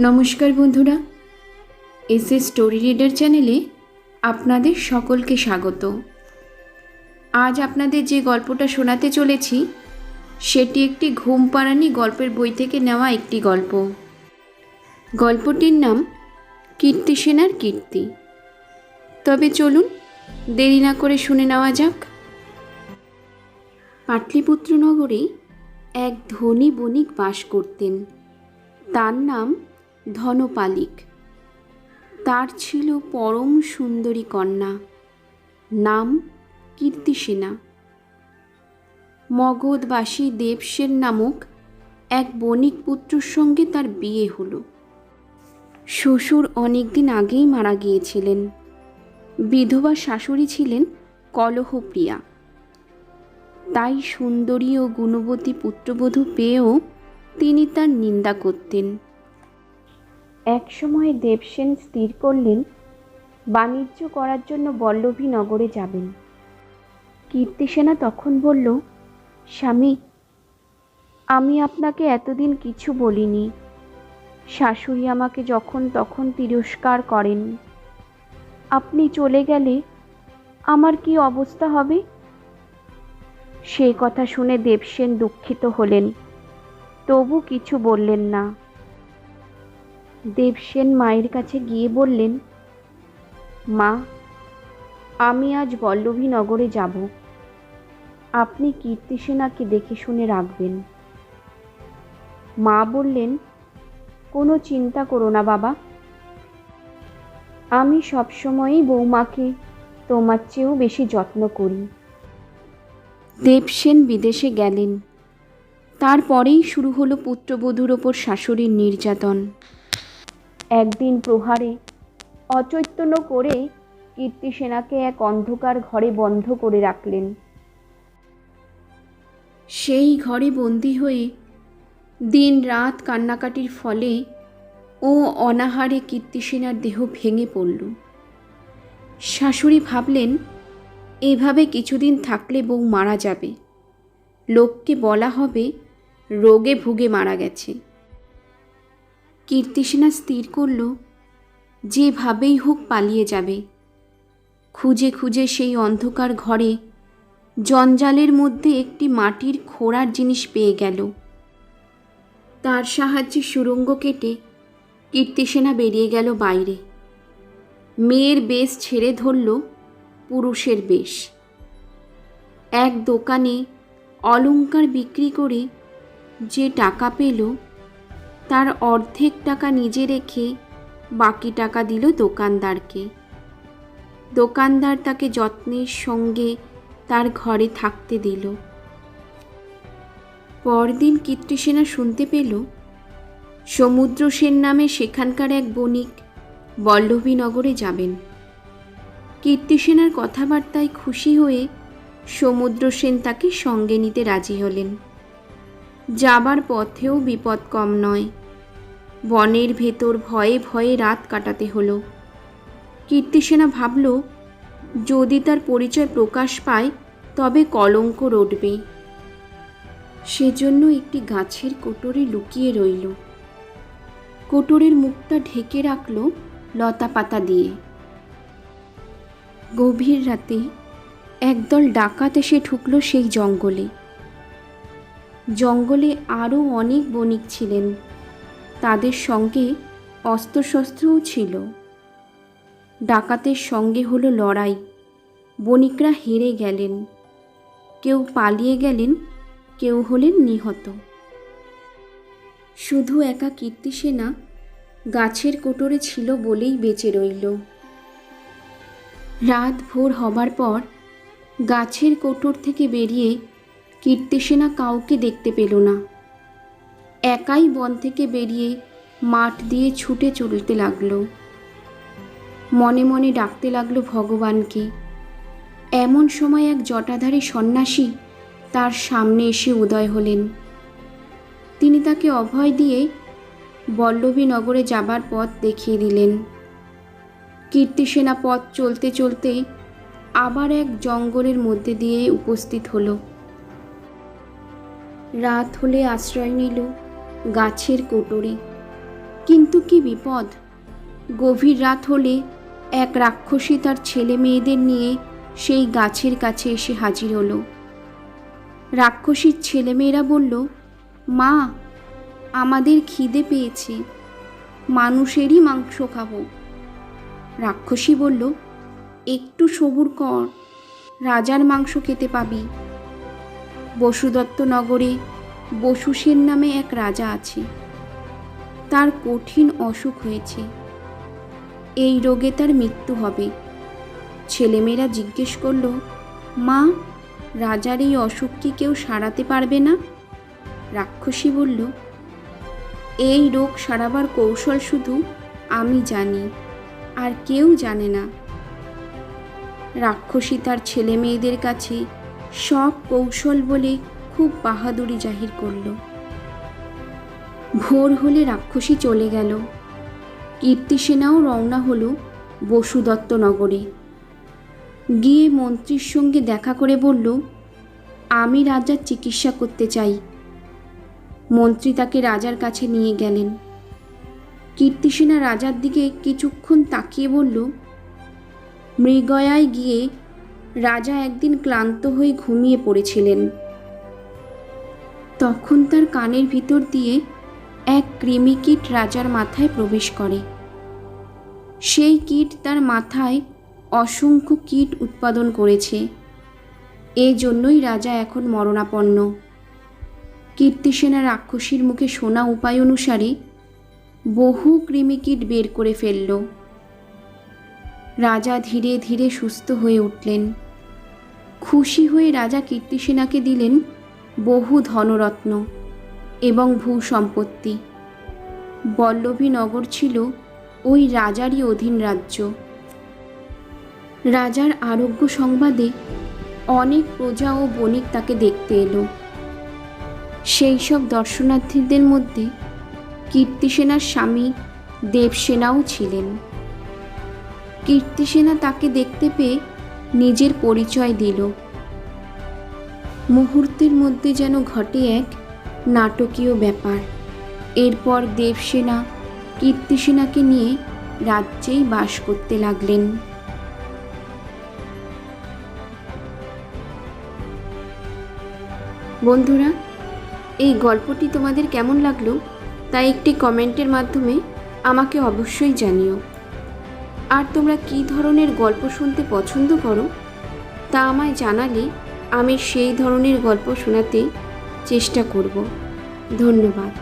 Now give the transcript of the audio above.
নমস্কার বন্ধুরা, SS story reader চ্যানেলে আপনাদের সকলকে স্বাগত। আজ আপনাদের যে গল্পটা শোনাতে চলেছি সেটি একটি ঘুম পাড়ানি গল্পের বই থেকে নেওয়া একটি গল্প। গল্পটির নাম কীর্তি সেনার কীর্তি। তবে চলুন দেরি না করে শুনে নেওয়া যাক। পাটলিপুত্র নগরে এক ধনী বণিক বাস করতেন। তার নাম ধনপালিক। তার ছিল পরম সুন্দরী কন্যা, নাম কীর্তিসেনা। মগধবাসী দেবসেন নামক এক বণিক পুত্রের সঙ্গে তার বিয়ে হলো। শ্বশুর অনেকদিন আগেই মারা গিয়েছিলেন। বিধবা শাশুড়ি ছিলেন কলহপ্রিয়া। তাই সুন্দরী ও গুণবতী পুত্রবধূ পেয়েও তিনি তার নিন্দা করতেন। একসময় দেবসেন স্থির করলেন বাণিজ্য করার জন্য বল্লভী নগরে যাবেন। কীর্তিসেনা তখন বলল, স্বামী, আমি আপনাকে এতদিন কিছু বলিনি। শাশুড়ি আমাকে যখন তখন তিরস্কার করেন। আপনি চলে গেলে আমার কি অবস্থা হবে? সেই কথা শুনে দেবসেন দুঃখিত হলেন, তবু কিছু বললেন না। দেবসেন মায়ের কাছে গিয়ে বললেন, মা, আমি আজ বল্লভী নগরে যাব। আপনি কীর্তিসেনাকে দেখে শুনে রাখবেন। মা বললেন, কোনো চিন্তা করো না বাবা, আমি সবসময়ই বৌমাকে তোমার চেয়েও বেশি যত্ন করি। দেবসেন বিদেশে গেলেন। তারপরেই শুরু হলো পুত্রবধূর ওপর শাশুড়ির নির্যাতন। একদিন প্রহারে অচৈতন্য করে কীর্তিসেনাকে এক অন্ধকার ঘরে বন্ধ করে রাখলেন। সেই ঘরে বন্দী হয়ে দিন রাত কান্নাকাটির ফলে ও অনাহারে কীর্তিসেনার দেহ ভেঙে পড়ল। শাশুড়ি ভাবলেন, এভাবে কিছুদিন থাকলে বউ মারা যাবে। লোককে বলা হবে রোগে ভুগে মারা গেছে। কীর্তিসেনা স্থির করল যেভাবেই হোক পালিয়ে যাবে। খুঁজে খুঁজে সেই অন্ধকার ঘরে জঞ্জালের মধ্যে একটি মাটির খোঁড়ার জিনিস পেয়ে গেল। তার সাহায্যে সুড়ঙ্গ কেটে কীর্তিসেনা বেরিয়ে গেল বাইরে। মেয়ের বেশ ছেড়ে ধরল পুরুষের বেশ। এক দোকানে অলংকার বিক্রি করে যে টাকা পেল তার অর্ধেক টাকা নিজে রেখে বাকি টাকা দিল দোকানদারকে। দোকানদার তাকে যত্নের সঙ্গে তার ঘরে থাকতে দিল। পরদিন কীর্তিসেনা শুনতে পেল সমুদ্রসেন নামে সেখানকার এক বণিক বল্লভী নগরে যাবেন। কীর্তিসেনার কথাবার্তায় খুশি হয়ে সমুদ্রসেন তাকে সঙ্গে নিতে রাজি হলেন। যাবার পথেও বিপদ কম নয়। বনের ভেতর ভয়ে ভয়ে রাত কাটাতে হলো। কীর্তিসেনা ভাবল, যদি তার পরিচয় প্রকাশ পায় তবে কলঙ্ক রটবে। সেজন্য একটি গাছের কোটরে লুকিয়ে রইল। কোটরের মুখটা ঢেকে রাখল লতা পাতা দিয়ে। গভীর রাতে একদল ডাকাত এসে ঢুকল সেই জঙ্গলে। জঙ্গলে আরও অনেক বণিক ছিলেন, তাদের সঙ্গে অস্ত্রশস্ত্রও ছিল। ডাকাতের সঙ্গে হলো লড়াই। বণিকরা হেরে গেলেন, কেউ পালিয়ে গেলেন, কেউ হলেন নিহত। শুধু একা কীর্তিসেনা গাছের কোটরে ছিল বলেই বেঁচে রইল। রাত ভোর হবার পর গাছের কোটর থেকে বেরিয়ে কীর্তিসেনা কাউকে দেখতে পেল না। একাই বন থেকে বেরিয়ে মাঠ দিয়ে ছুটে চলতে লাগলো। মনে মনে ডাকতে লাগলো ভগবানকে। এমন সময় এক জটাধারী সন্ন্যাসী তার সামনে এসে উদয় হলেন। তিনি তাকে অভয় দিয়ে বল্লভী নগরে যাবার পথ দেখিয়ে দিলেন। কীর্তিসেনা পথ চলতে চলতে আবার এক জঙ্গলের মধ্যে দিয়ে উপস্থিত হলো। রাত হলে আশ্রয় নিল গাছের কোটরে। কিন্তু কি বিপদ! গভীর রাত হলে এক রাক্ষসী তার ছেলে মেয়েদের নিয়ে সেই গাছের কাছে এসে হাজির হলো। রাক্ষসীর ছেলেমেয়েরা বলল, মা, আমাদের খিদে পেয়েছে, মানুষেরই মাংস খাবো। রাক্ষসী বলল, একটু সবুর কর, রাজার মাংস খেতে পাবি। বসুদত্ত নগরে বসু সেন নামে এক রাজা আছে। তার কঠিন অসুখ হয়েছে, এই রোগে তার মৃত্যু হবে। ছেলেমেয়েরা জিজ্ঞেস করল, মা, রাজার এই অসুখ কি কেউ সারাতে পারবে না? রাক্ষসী বলল, এই রোগ সারাবার কৌশল শুধু আমি জানি, আর কেউ জানে না। রাক্ষসী তার ছেলে মেয়েদের কাছে সব কৌশল বলে খুব বাহাদুরি জাহির করল। ভোর হলে রাক্ষসী চলে গেল। কীর্তিসেনাও রওনা হলো বসুদত্ত নগরে। গিয়ে মন্ত্রীর সঙ্গে দেখা করে বলল, আমি রাজার চিকিৎসা করতে চাই। মন্ত্রী তাকে রাজার কাছে নিয়ে গেলেন। কীর্তিসেনা রাজার দিকে কিছুক্ষণ তাকিয়ে বলল, মৃগয়ায় গিয়ে রাজা একদিন ক্লান্ত হয়ে ঘুমিয়ে পড়েছিলেন। তখন তার কানের ভিতর দিয়ে এক কৃমিকীট রাজার মাথায় প্রবেশ করে। সেই কীট তার মাথায় অসংখ্য কীট উৎপাদন করেছে। এজন্যই রাজা এখন মরণাপন্ন। কীর্তিসেনা রাক্ষসীর মুখে শোনা উপায় অনুসারে বহু কৃমিকীট বের করে ফেলল। রাজা ধীরে ধীরে সুস্থ হয়ে উঠলেন। খুশি হয়ে রাজা কীর্তিসেনাকে দিলেন বহু ধনরত্ন এবং ভূসম্পত্তি। বল্লভীনগর ছিল ওই রাজারই অধীন রাজ্য। রাজার আরোগ্য সংবাদে অনেক প্রজা ও বণিক তাকে দেখতে এলো। সেই সব দর্শনার্থীদের মধ্যে কীর্তিসেনার স্বামী দেবসেনাও ছিলেন। কীর্তিসেনা তাকে দেখতে পেয়ে নিজের পরিচয় দিল। মুহূর্তের মধ্যে যেন ঘটে এক নাটকীয় ব্যাপার। এরপর দেবসেনা কীর্তিসেনাকে নিয়ে রাজ্যেই বাস করতে লাগলেন। বন্ধুরা, এই গল্পটি তোমাদের কেমন লাগলো তা একটি কমেন্টের মাধ্যমে আমাকে অবশ্যই জানিও। আর তোমরা কী ধরনের গল্প শুনতে পছন্দ করো তা আমায় জানালে আমি সেই ধরনের গল্প শোনাতে চেষ্টা করব। ধন্যবাদ।